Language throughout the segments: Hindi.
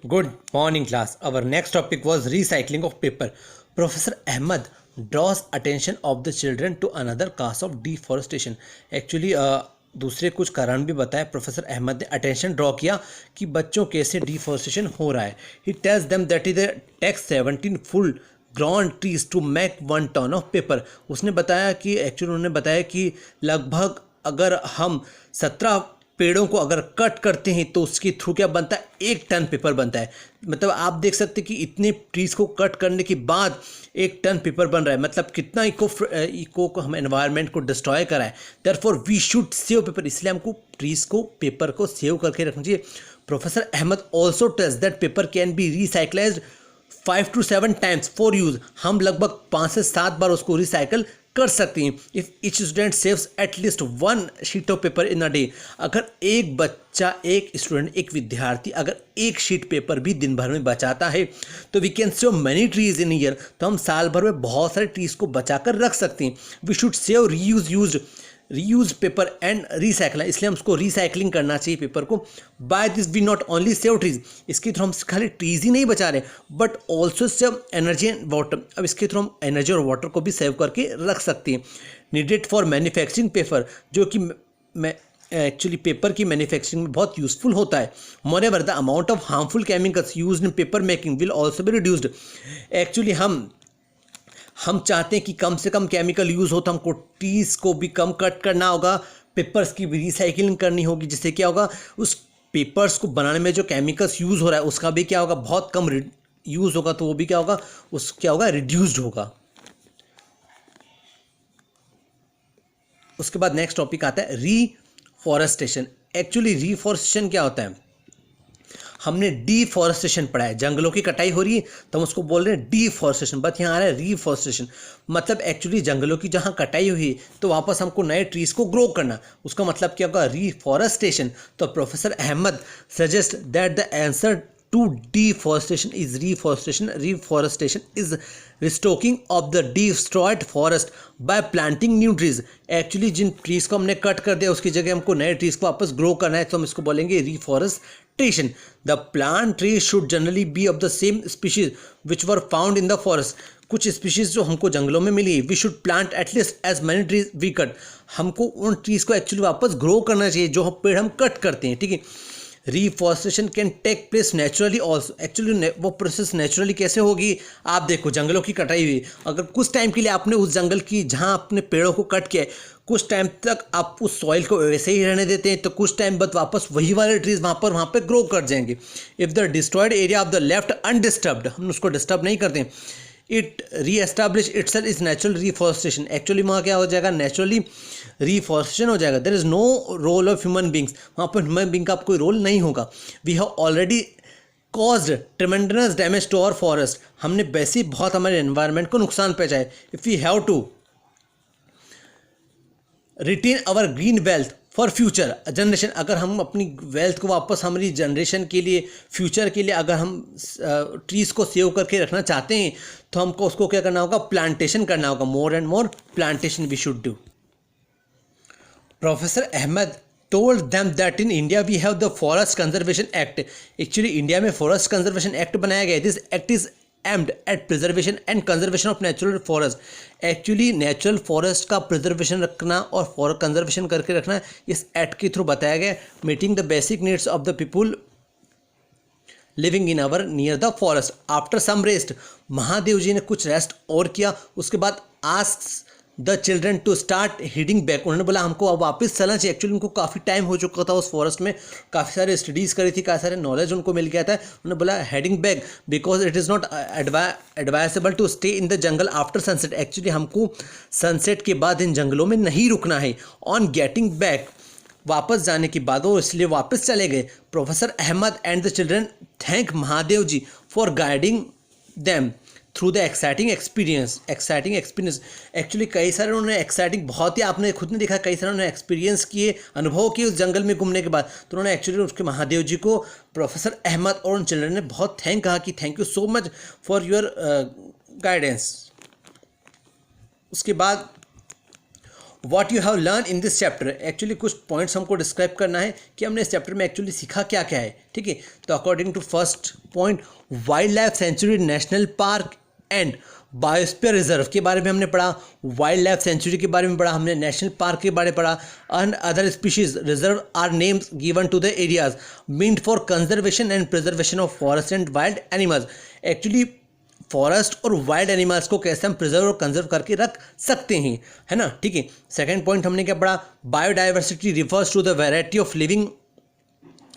Good morning, class. Our next topic was recycling of paper. Professor Ahmed draws attention of the children to another cause of deforestation. Actually, दूसरे कुछ कारण भी बताए प्रोफेसर अहमद ने अटेंशन ड्रॉ किया कि बच्चों कैसे डिफॉरेस्टेशन हो रहा है. He tells them that is takes 17 full grown trees to make 1 ton of paper. उसने बताया कि एक्चुअली उन्होंने बताया कि लगभग अगर हम 17 पेड़ों को अगर कट करते हैं तो उसके थ्रू क्या बनता है, 1 टन पेपर बनता है. मतलब आप देख सकते हैं कि इतने ट्रीज को कट करने के बाद 1 टन पेपर बन रहा है. मतलब कितना इको को हम एनवायरनमेंट को डिस्ट्रॉय करा है. Therefore we should save paper. इसलिए हमको ट्रीज को पेपर को सेव करके रखना चाहिए. Professor Ahmad also tells that paper can be recyclized 5 to 7 times for use. हम लगभग 5 से 7 बार उसको रिसाइकल कर सकते हैं. If each student saves at least 1 sheet of paper in a day. अगर एक बच्चा, एक स्टूडेंट, एक विद्यार्थी अगर 1 शीट पेपर भी दिन भर में बचाता है तो we can save many trees in year. तो हम साल भर में बहुत सारे ट्रीज को बचा कर रख सकते हैं. We should save reuse paper and recycle. इसलिए हम उसको रिसाइकलिंग करना चाहिए पेपर को. By this we not only save trees. इसके थ्रू हम खाली ट्रीज ही नहीं बचा रहे but also save energy and water. अब इसके थ्रू हम एनर्जी और वाटर को भी सेव करके रख सकते हैं. नीडेड फॉर मैन्युफैक्चरिंग पेपर, जो कि एक्चुअली पेपर की मैन्युफैक्चरिंग में बहुत यूजफुल होता है. Moreover the amount of harmful chemicals used in paper making will also be reduced. Actually हम चाहते हैं कि कम से कम केमिकल यूज़ हो, तो हमको ट्रीज को भी कम कट करना होगा, पेपर्स की भी रिसाइकलिंग करनी होगी. जिससे क्या होगा, उस पेपर्स को बनाने में जो केमिकल्स यूज़ हो रहा है उसका भी क्या होगा, बहुत कम यूज़ होगा. तो वो भी क्या होगा, क्या होगा, रिड्यूस्ड होगा. उसके बाद नेक्स्ट टॉपिक आता है रीफॉरेस्टेशन. एक्चुअली रीफॉरेस्टेशन क्या होता है, हमने डिफॉरेस्टेशन पढ़ा है. जंगलों की कटाई हो रही है तो हम उसको बोल रहे हैं डिफॉरेस्टेशन. बट यहाँ आ रहा है रीफॉरेस्टेशन. मतलब एक्चुअली जंगलों की जहाँ कटाई हुई तो वापस हमको नए ट्रीज को ग्रो करना. उसका मतलब क्या होगा, रीफॉरेस्टेशन. तो professor Ahmad suggest that the answer to deforestation is reforestation. Reforestation is restoring of the destroyed forest by planting new trees. Actually जिन ट्रीज को हमने कट कर दिया उसकी जगह हमको नए ट्रीज को वापस ग्रो करना है तो हम इसको बोलेंगे reforestation. The plant trees should generally be of the same species which were found in the forest. कुछ स्पीशीज जो हमको जंगलों में मिली, we should plant at least as many trees we cut. हमको उन ट्रीज को एक्चुअली वापस ग्रो करना चाहिए जो पेड़ हम कट करते हैं. ठीक है. Reforestation can take place naturally also. Actually वो प्रोसेस नेचुरली कैसे होगी, आप देखो जंगलों की कटाई हुई, अगर कुछ टाइम के लिए आपने उस जंगल की जहाँ अपने पेड़ों को कट किया है कुछ टाइम तक आप उस सॉइल को वैसे ही रहने देते हैं तो कुछ टाइम बाद वापस वही वाले ट्रीज वहाँ पर ग्रो कर जाएंगे. If the destroyed area of the left undisturbed, हम उसको डिस्टर्ब नहीं करते हैं, it reestablish itself is natural reforestation. Actually वहाँ क्या हो जाएगा, नेचुरली रिफॉरेस्टेशन हो जाएगा. There is no role of human beings. वहाँ पर ह्यूमन बींग का कोई रोल नहीं होगा. We have already caused tremendous damage to our forest. हमने वैसे ही बहुत हमारे एनवायरनमेंट को नुकसान पहुँचाए. If we have to retain our green wealth for future generation, अगर हम अपनी वेल्थ को वापस हमारी जनरेशन के लिए, फ्यूचर के लिए अगर हम ट्रीज़ को सेव करके रखना चाहते हैं तो हमको उसको क्या करना होगा, प्लांटेशन करना होगा. More and more plantation we should do. Professor Ahmad told them that in India we have the Forest Conservation Act. Actually India में फॉरेस्ट कंजर्वेशन एक्ट बनाया गया है. This act is aimed at preservation and conservation of natural forest. Actually natural forest का प्रिजर्वेशन रखना और कंजर्वेशन करके रखना इस एक्ट के थ्रू बताया गया. Meeting the basic needs of the people living in our near the forest. After some rest, Mahadev ji ने कुछ रेस्ट और किया. उसके बाद ask the children to start heading back. उन्होंने बोला हमको अब वापस चलना चाहिए. एक्चुअली उनको काफ़ी टाइम हो चुका था उस फॉरेस्ट में, काफ़ी सारे स्टडीज़ करी थी, काफ़ी सारे नॉलेज उनको मिल गया था. उन्होंने बोला heading back because it is not advisable to stay in the jungle after sunset. Actually हमको सनसेट के बाद इन जंगलों में नहीं रुकना है. ऑन गेटिंग बैक, वापस जाने के बाद वो इसलिए वापस चले गए. Professor Ahmad and the children thank Mahadev ji for guiding them through the exciting experience. Actually कई सारे उन्होंने एक्साइटिंग, बहुत ही आपने खुद ने देखा, कई सारे उन्होंने एक्सपीरियंस किए, अनुभव किए उस जंगल में घूमने के बाद. तो उन्होंने एक्चुअली उसके महादेव जी को, प्रोफेसर अहमद और उन चिल्ड्रन ने बहुत कहा कि thank you so much for your guidance. उसके बाद what you have learn in this chapter, actually कुछ पॉइंट्स हमको डिस्क्राइब करना है कि हमने इस चैप्टर में एक्चुअली सीखा क्या क्या है, ठीक है। तो according to first point, wildlife sanctuary, national park and biosphere reserve के बारे में हमने पढ़ा, वाइल्ड लाइफ सेंचुरी के बारे में पढ़ा हमने, नेशनल पार्क के बारे में पढ़ा, and other species reserve are names given to the areas meant for conservation and preservation of forest and wild animals. Actually forest और वाइल्ड एनिमल्स को कैसे हम प्रिजर्व और कंजर्व करके रख सकते हैं, है ना, ठीक है। सेकंड पॉइंट हमने क्या पढ़ा, biodiversity refers to the variety of living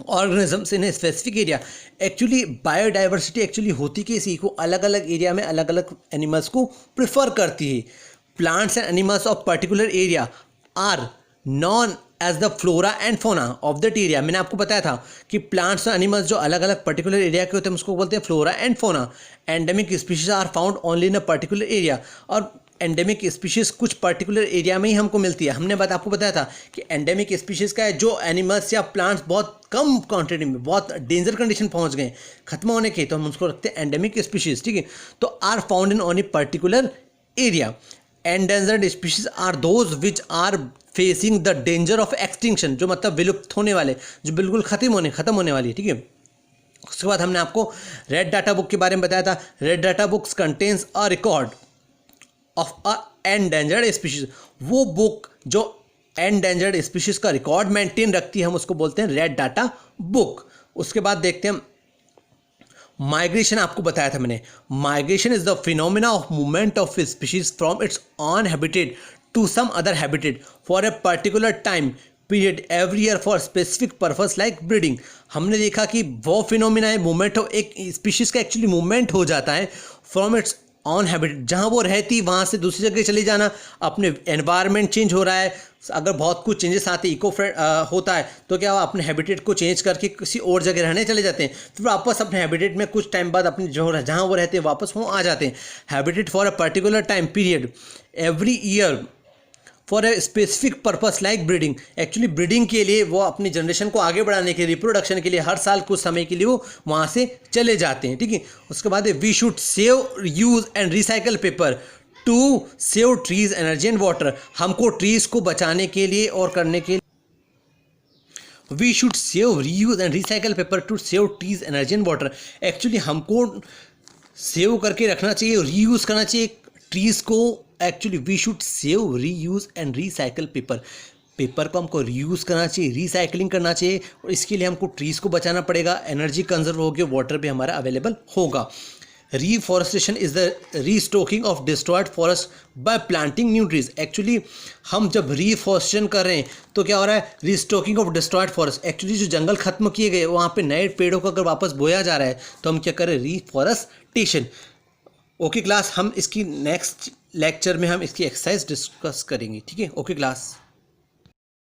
organisms in a specific area. Actually biodiversity actually होती किसी को अलग अलग एरिया में अलग अलग एनिमल्स को प्रिफर करती है। Plants and animals of particular area are known as the flora and fauna of that area. मैंने आपको बताया था कि प्लांट्स और एनिमल्स जो अलग अलग पर्टिकुलर एरिया के होते हैं उसको बोलते हैं flora and fauna. Endemic species are found only in a particular area, और एंडेमिक स्पीशीज़ कुछ पर्टिकुलर एरिया में ही हमको मिलती है। हमने आपको बताया था कि एंडेमिक स्पीशीज़ का है जो एनिमल्स या प्लांट्स बहुत कम क्वांटिटी में बहुत डेंजर कंडीशन पहुंच गए, खत्म होने के, तो हम उसको रखते हैं एंडेमिक स्पीशीज़, ठीक है। तो are found in only particular area. Endangered species are those which are facing the danger of extinction, जो मतलब विलुप्त होने वाले, जो बिल्कुल खत्म होने वाली है, ठीक है। उसके बाद हमने आपको रेड डाटा बुक के बारे में बताया था। Red data books contains a record of a endangered species. वो बुक जो एंडेंजर्ड स्पीशीज का रिकॉर्ड मेंटेन रखती है हम उसको बोलते हैं रेड डाटा बुक। उसके बाद देखते हैं माइग्रेशन, आपको बताया था मैंने। Migration is the phenomena of movement of species from its own habitat to some other habitat for a particular time period every year for specific purpose like breeding. हमने देखा कि वो फिनोमिना है मूवमेंट ऑफ एक स्पीशीज का एक्चुअली मूवमेंट हो जाता है फ्रॉम इट्स ऑन हैबिटेट, जहाँ वो रहती वहाँ से दूसरी जगह चली जाना, अपने एनवायरनमेंट चेंज हो रहा है, अगर बहुत कुछ चेंजेस आते इको होता है तो क्या वो अपने हैबिटेट को चेंज करके किसी और जगह रहने चले जाते हैं, फिर वापस अपने हैबिटेट में कुछ टाइम बाद अपने जो जहाँ वो रहते हैं वापस वो आ जाते हैं। Habitat for a particular time period every year for a specific purpose like breeding. Actually breeding के लिए वो अपनी जनरेशन को आगे बढ़ाने के लिए, रिप्रोडक्शन के लिए हर साल कुछ समय के लिए वो वहाँ से चले जाते हैं, ठीक है। उसके बाद we should save use and recycle paper to save trees energy and water. हमको ट्रीज को बचाने के लिए और करने के लिए we should save reuse and recycle paper to save trees energy and water. Actually हमको सेव करके रखना चाहिए, रीयूज़ करना चाहिए ट्रीज़ को। Actually we should save reuse and recycle paper. Paper को हमको रीयूज़ करना चाहिए, रिसाइकलिंग करना चाहिए, और इसके लिए हमको ट्रीज़ को बचाना पड़ेगा, एनर्जी कंजर्व होगी, वाटर भी हमारा अवेलेबल होगा। Reforestation is the restocking of destroyed forest by planting new trees. Actually हम जब रीफॉरेस्टेशन कर रहे हैं तो क्या हो रहा है, restocking of destroyed forest. Actually जो जंगल खत्म किए गए वहाँ पे नए पेड़ों को अगर वापस बोया जा रहा है तो हम क्या करें, रीफॉरेस्टेशन। ओके क्लास, हम इसकी नेक्स्ट लेक्चर में हम इसकी एक्सरसाइज डिस्कस करेंगे, ठीक है। Okay class.